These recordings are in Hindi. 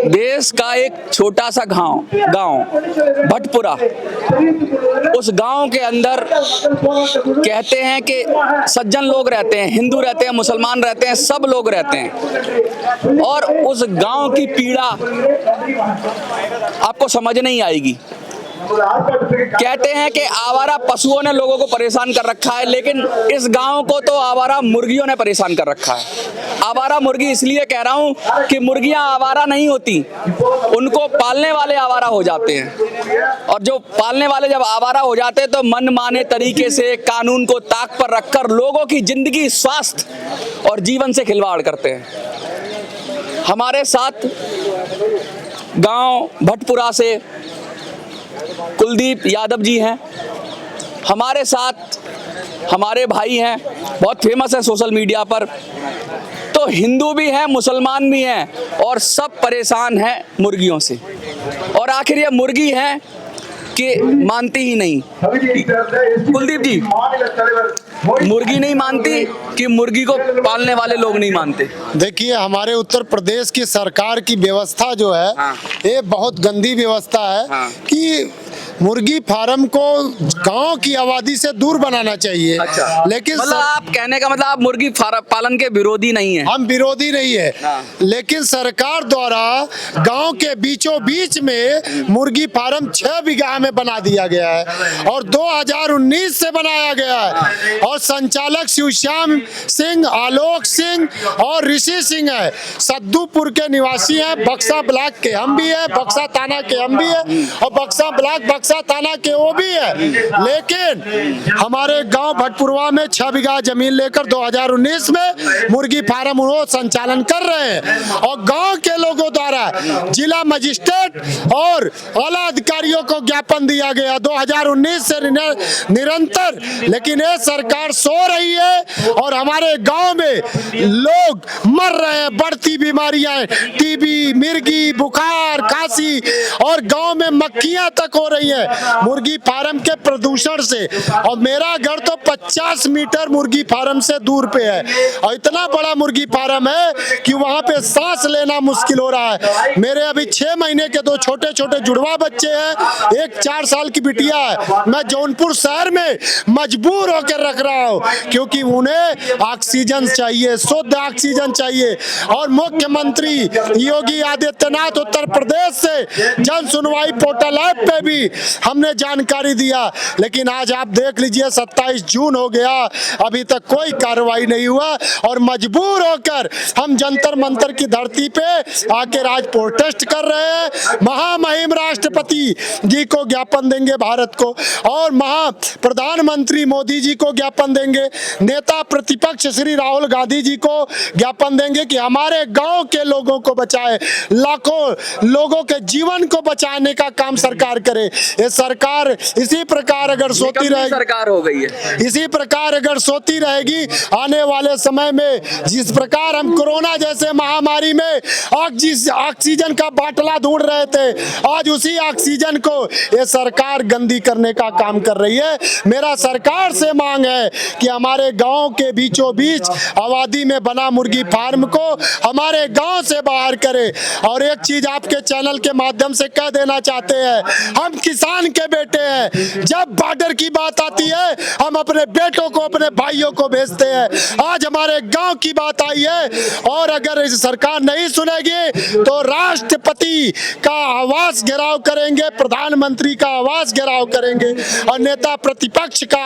देश का एक छोटा सा गांव भटपुरा, उस गांव के अंदर कहते हैं कि सज्जन लोग रहते हैं, हिंदू रहते हैं, मुसलमान रहते हैं, सब लोग रहते हैं। और उस गांव की पीड़ा आपको समझ नहीं आएगी। कहते हैं कि आवारा पशुओं ने लोगों को परेशान कर रखा है, लेकिन इस गांव को तो आवारा मुर्गियों ने परेशान कर रखा है। आवारा मुर्गी इसलिए कह रहा हूं कि मुर्गियां आवारा नहीं होती, उनको पालने वाले आवारा हो जाते हैं। और जो पालने वाले जब आवारा हो जाते हैं तो मनमाने तरीके से कानून को ताक पर रखकर लोगों की जिंदगी, स्वास्थ्य और जीवन से खिलवाड़ करते हैं। हमारे साथ गांव भटपुरा से कुलदीप यादव जी हैं, हमारे साथ हमारे भाई हैं, बहुत फेमस है सोशल मीडिया पर। तो हिंदू भी हैं, मुसलमान भी हैं, और सब परेशान हैं मुर्गियों से। और आखिर ये मुर्गी है कि मानती ही नहीं। कुलदीप जी, मुर्गी नहीं मानती कि मुर्गी को पालने वाले लोग नहीं मानते? देखिए, हमारे उत्तर प्रदेश की सरकार की व्यवस्था जो है, ये बहुत गंदी व्यवस्था है कि मुर्गी फार्म को गांव की आबादी से दूर बनाना चाहिए। अच्छा। लेकिन मतलब आप कहने का मतलब आप मुर्गी पालन के विरोधी नहीं है? हम विरोधी नहीं है, लेकिन सरकार द्वारा गांव के बीचों बीच में मुर्गी फार्म 6 बीघा में बना दिया गया है और 2019 से बनाया गया है। और संचालक शिवश्याम सिंह, आलोक सिंह और ऋषि सिंह है, सद्दूपुर के निवासी हैं। बक्सा ब्लॉक के हम भी है, बक्सा थाना के हम भी है, और बक्सा ब्लॉक बक्सा थाना के वो भी है। लेकिन हमारे गांव भटपुरवा में 6 बीघा जमीन लेकर 2019 में मुर्गी फार्म वो संचालन कर रहे हैं। और गांव के लोगों द्वारा जिला मजिस्ट्रेट और आला अधिकारियों को ज्ञापन दिया गया 2019 से निरंतर, लेकिन ये सरकार सो रही है और हमारे गांव में लोग मर रहे हैं। बढ़ती बीमारियां, टीबी, मिर्गी, बुखार, खांसी, और गांव में मक्खियां तक हो रही है मुर्गी फार्म के प्रदूषण से। और मेरा घर तो 50 मीटर मुर्गी फार्म से दूर पे है, और इतना बड़ा मुर्गी फार्म है कि वहां पे सांस लेना मुश्किल हो रहा है। मेरे अभी 6 महीने के 2 छोटे छोटे जुड़वा बच्चे हैं, एक 4 साल की बिटिया है। मैं जौनपुर शहर में मजबूर होकर रख रहा हूँ क्योंकि उन्हें ऑक्सीजन चाहिए, शुद्ध ऑक्सीजन चाहिए। और मुख्यमंत्री योगी आदित्यनाथ उत्तर प्रदेश से जन सुनवाई पोर्टल ऐप पे भी हमने जानकारी दिया, लेकिन आज आप देख लीजिए 27 जून हो गया, अभी तक कोई कार्रवाई नहीं हुआ। और मजबूर होकर हम जंतर मंतर की धरती पे आकर आज प्रोटेस्ट कर रहे हैं। महामहिम राष्ट्रपति जी को ज्ञापन देंगे भारत को, और प्रधानमंत्री मोदी जी को ज्ञापन देंगे, नेता प्रतिपक्ष श्री राहुल गांधी जी को ज्ञापन देंगे कि हमारे गांव के लोगों को बचाए, लाखों लोगों के जीवन को बचाने का काम सरकार करे। ये सरकार इसी प्रकार अगर सोती रहेगी, सरकार हो गई है, इसी प्रकार अगर सोती रहेगी, आने वाले समय में जिस प्रकार हम कोरोना जैसे महामारी में ऑक्सीजन का बाटला ढूंढ रहे थे, आज उसी ऑक्सीजन को ये सरकार गंदी करने का काम कर रही है। मेरा सरकार से मांग है कि हमारे गांव के बीचों बीच आबादी में बना मुर्गी फार्म को हमारे गांव से बाहर करे। और एक चीज आपके चैनल के माध्यम से कह देना चाहते हैं, हम किसान के बेटे हैं, जब बॉर्डर की बात आती है हम अपने बेटों को, अपने भाइयों को भेजते हैं। आज हमारे गांव की बात आई है, और अगर इस सरकार नहीं सुनेगी तो राष्ट्रपति का आवास घेराव करेंगे, प्रधानमंत्री का आवास घेराव करेंगे, और नेता प्रतिपक्ष का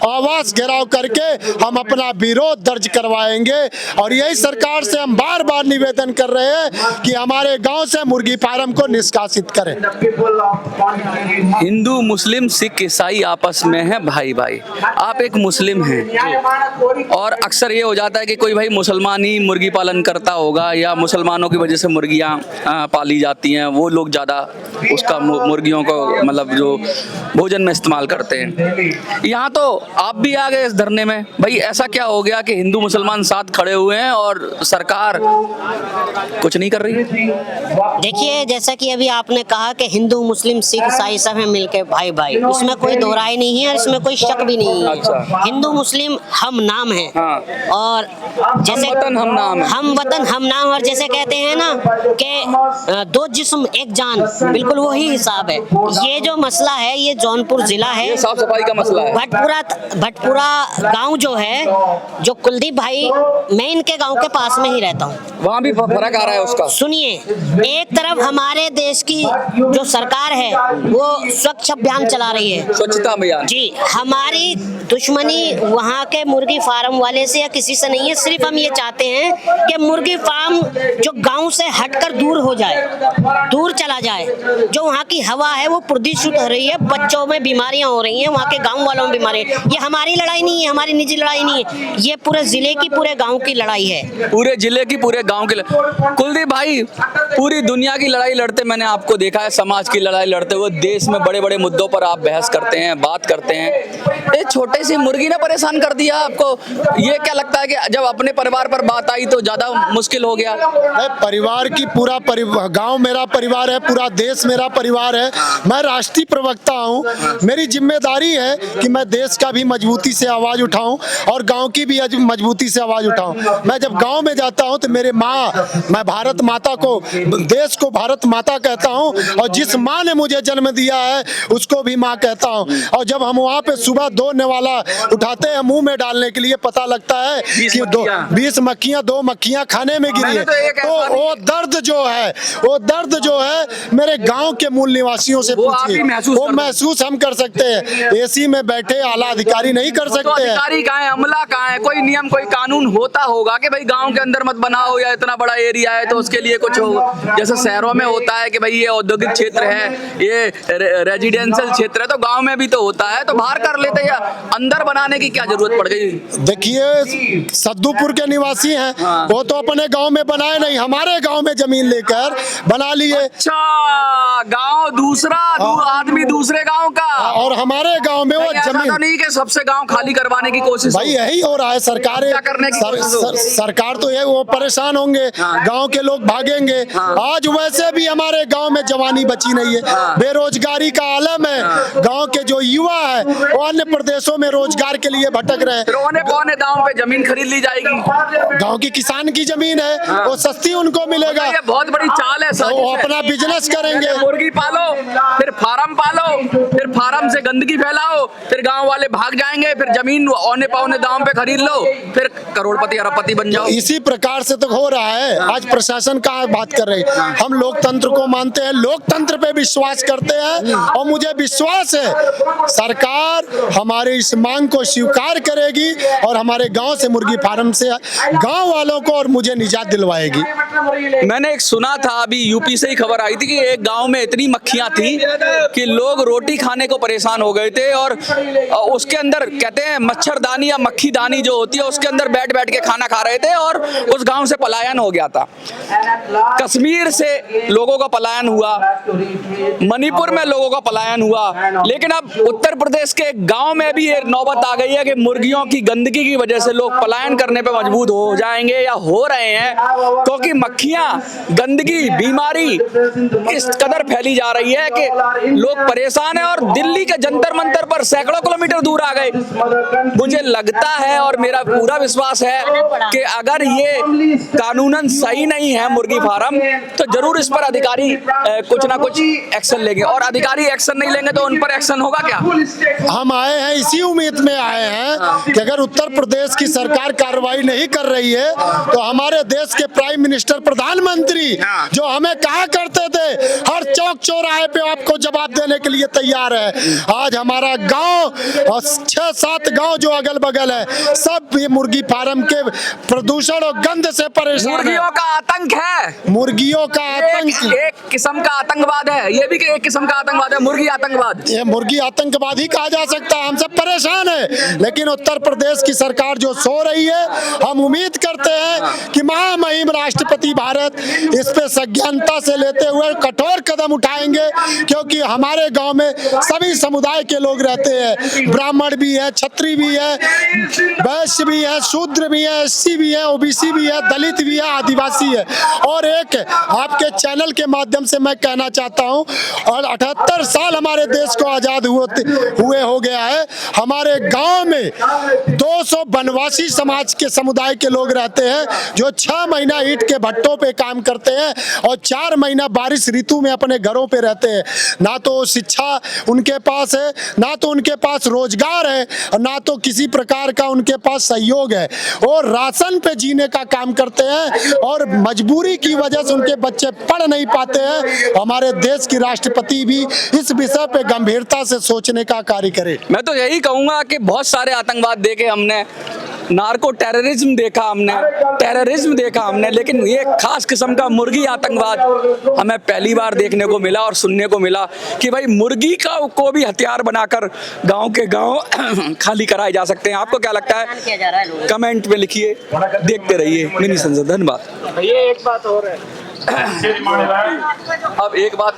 आवास घेराव करके हम अपना विरोध दर्ज करवाएंगे। और यही सरकार से हम बार बार निवेदन कर रहे हैं कि हमारे गांव से मुर्गी फार्म को निष्कासित करें। हिंदू, मुस्लिम, सिख, ईसाई आपस में है भाई भाई। आप एक मुस्लिम हैं, और अक्सर ये हो जाता है कि कोई भाई मुसलमान ही मुर्गी पालन करता होगा, या मुसलमानों की वजह से मुर्गियां पाली जाती हैं, वो लोग ज़्यादा उसका मुर्गियों को मतलब जो भोजन में इस्तेमाल करते हैं। यहाँ तो आप भी आ गए इस धरने में, भाई ऐसा क्या हो गया कि हिंदू मुसलमान साथ खड़े हुए हैं और सरकार कुछ नहीं कर रही? देखिए, जैसा कि अभी आपने कहा कि हिंदू मुस्लिम सिख ईसाई सब हैं मिलके भाई भाई, इसमें कोई दो राय नहीं है, इसमें कोई शक भी नहीं है। अच्छा। हिंदू मुस्लिम हम नाम है। हाँ। और जैसे हम वतन हम नाम है। हम वतन हम नाम, और जैसे कहते हैं ना कि दो जिस्म एक जान, बिल्कुल वही हिसाब है। ये जो मसला है ये जौनपुर जिला है, ये साफ सफाई का मसला है। भटपुरा गांव जो है, जो कुलदीप भाई, मैं इनके गांव के पास में ही रहता हूँ। वहाँ भी फर्क आ रहा है उसका। सुनिए, एक तरफ हमारे देश की जो सरकार है वो स्वच्छ अभियान चला रही है, स्वच्छता अभियान जी। हमारी दुश्मनी वहाँ के मुर्गी फार्म वाले से या किसी से नहीं है, सिर्फ हम ये चाहते हैं कि मुर्गी फार्म जो गांव से हटकर दूर हो जाए, दूर चला जाए। जो वहाँ की हवा है वो प्रदूषित हो रही है, बच्चों में बीमारियां हो रही हैं, वहाँ के गांव वालों में बीमारी। ये हमारी लड़ाई नहीं है, हमारी निजी लड़ाई नहीं है, ये पूरे जिले की, पूरे गाँव की लड़ाई है। पूरे जिले की, पूरे गांव की। कुलदीप भाई, पूरी दुनिया की लड़ाई लड़ते मैंने आपको देखा है, समाज की लड़ाई लड़ते हुए, देश में बड़े बड़े मुद्दों पर आप बहस करते हैं, बात करते हैं। एक छोटे सी मुर्गी ने परेशान कर दिया आपको। ये क्या लगता है कि जब अपने परिवार पर बात आई तो ज्यादा मुश्किल हो गया? परिवार की पूरा गांव मेरा परिवार है, पूरा देश मेरा परिवार है। मैं राष्ट्रीय प्रवक्ता हूं, मेरी जिम्मेदारी है कि मैं देश का भी मजबूती से आवाज उठाऊं और गांव की भी मजबूती से आवाज उठाऊं। मैं जब गांव में जाता हूं तो मेरे माँ, मैं भारत माता को, देश को भारत माता कहता हूं, और जिस माँ ने मुझे जन्म दिया है उसको भी माँ कहता हूं। और जब हम वहाँ पे सुबह 2 नेवाला उठाते हैं मुंह में डालने के लिए, पता लगता है कि 20 मक्खियां, 2 मक्खियां खाने में गिरी है। तो वो दर्द जो है मेरे गांव के मूल निवासियों से पूछिए, वो महसूस हम कर सकते हैं। एसी में बैठे आला अधिकारी नहीं कर सकते हैं। अधिकारी कहाँ है, अमला कहाँ है? कोई नियम, कोई कानून होता होगा कि भाई गांव के अंदर मत बनाओ, या इतना बड़ा एरिया है तो उसके लिए कुछ हो। जैसे शहरों में होता है कि भाई ये औद्योगिक क्षेत्र है, ये रेजिडेंशियल क्षेत्र है, तो गांव में भी तो होता है, तो बाहर कर लेते हैं। अंदर बनाने की क्या जरूरत पड़ गई? देखिए, सद्दूपुर के निवासी हैं, वो तो अपने गांव में बनाए नहीं, हमारे गांव में जमीन लेकर बना लिए। अच्छा, गांव दूसरा, आदमी दूसरे गांव का, और हमारे गांव में वो जमीन नहीं कि सबसे गांव खाली करवाने की कोशिश। भाई यही हो रहा है। सरकार तो ये, वो परेशान होंगे, गांव के लोग भागेंगे। आज वैसे भी हमारे गांव में जवानी बची नहीं है, बेरोजगारी का आलम है। गांव के जो युवा है वो अन्य प्रदेशों में रोजगार के लिए भटक रहे हैं। कौन दाम पे जमीन खरीद ली जाएगी? गांव की किसान की जमीन है, वो सस्ती उनको मिलेगा। ये बहुत बड़ी चाल है, वो अपना बिजनेस करेंगे। मुर्गी पालो, फिर फार्म पालो, फिर फार्म से गंदगी फैलाओ, फिर गांव वाले भाग जाएंगे, फिर जमीन औने पौने दाम पे खरीद लो, फिर करोड़पति अरबपति बन जाओ। इसी प्रकार से तो हो रहा है। आज प्रशासन का बात कर रहे हैं, हम लोकतंत्र को मानते हैं, लोकतंत्र पे विश्वास करते हैं, और मुझे विश्वास है सरकार हमारे इस मांग को स्वीकार करेगी और हमारे गांव से, मुर्गी फार्म से गांव वालों को और मुझे निजात दिलवाएगी। मैंने एक सुना था, अभी यूपी से ही खबर आई थी कि एक गांव में इतनी मक्खियां थी कि लोग रोटी खाने को परेशान हो गए थे, और उसके अंदर कहते हैं मच्छरदानी या मक्खीदानी जो होती है उसके अंदर बैठ बैठ के खाना खा रहे थे, और उस गांव से पलायन हो गया था। कश्मीर से लोगों का पलायन हुआ, मणिपुर में लोगों का पलायन हुआ, लेकिन अब उत्तर प्रदेश के गांव में भी ये नौबत आ गई है कि मुर्गियों की गंदगी की वजह से लोग पलायन करने पे मजबूर हो जाएंगे या हो रहे हैं, क्योंकि मक्खियां, गंदगी, बीमारी इस कदर फैली जा रही है कि लोग परेशान हैं, और दिल्ली के जंतर मंतर पर सैकड़ों किलोमीटर दूर आ गए। मुझे लगता है और मेरा पूरा विश्वास है कि अगर ये कानूनन सही नहीं है मुर्गी फार्म, तो जरूर इस पर अधिकारी कुछ ना कुछ एक्शन लेंगे, और अधिकारी एक्शन नहीं लेंगे तो उन पर एक्शन होगा क्या? हम आए हैं इसी उम्मीद में आए हैं कि अगर उत्तर प्रदेश की सरकार कार्रवाई नहीं कर रही है तो हमारे देश के प्राइम मिनिस्टर, प्रधानमंत्री जो हमें कहा करते थे हर चौक चौराहे पे आपको जवाब देने के लिए तैयार है, आज हमारा गांव और 6-7 गांव जो अगल बगल है सब ये मुर्गी फार्म के प्रदूषण और गंध से परेशान है। मुर्गियों का आतंक है, मुर्गियों का आतंक एक किस्म का आतंकवाद है, ये भी एक किस्म का आतंकवाद है, मुर्गी आतंकवाद। ये मुर्गी आतंकवाद ही कहा जा सकता है। हम सब परेशान है, लेकिन उत्तर प्रदेश की सरकार जो सो रही है, हम उम्मीद करते हैं कि महामहिम राष्ट्रपति भारत इस पे संज्ञानता से लेते हुए कठोर कदम उठाएंगे, क्योंकि हमारे गांव में सभी समुदाय के लोग रहते हैं, ब्राह्मण भी है, क्षत्रिय भी है, वैश्य भी है, शूद्र भी है, एससी भी है, ओबीसी भी है, दलित भी है, आदिवासी है। और एक आपके चैनल के माध्यम माध्यम से मैं कहना चाहता हूं। और 78 साल हमारे देश को आजाद हुए हो गया है। हमारे गांव में 200 वनवासी समाज के समुदाय के लोग रहते हैं, जो 6 महीना ईंट के भट्टों पे काम करते हैं और 4 महीना बारिश ऋतु में अपने घरों पे रहते हैं। ना तो शिक्षा उनके पास है, ना तो उनके पास रोजगार है, और ना तो किसी प्रकार का उनके पास सहयोग है। वो राशन पे जीने का काम करते हैं और मजबूरी की वजह से उनके बच्चे पढ़ नहीं पाते हैं। हमारे देश की राष्ट्रपति भी इस विषय पे गंभीरता से सोचने का कार्य करे। मैं तो यही कहूंगा कि बहुत सारे आतंकवाद देखे हमने, नार्को टेररिज्म देखा हमने, टेररिज्म देखा हमने, लेकिन ये खास किस्म का मुर्गी आतंकवाद हमें पहली बार देखने को मिला और सुनने को मिला कि भाई मुर्गी को भी हथियार बनाकर गांव के गांव खाली कराए जा सकते हैं। आपको क्या लगता है? कमेंट में लिखिए, देखते रहिए मिनी संसद। धन्यवाद। भैया एक बात और है, अब एक बात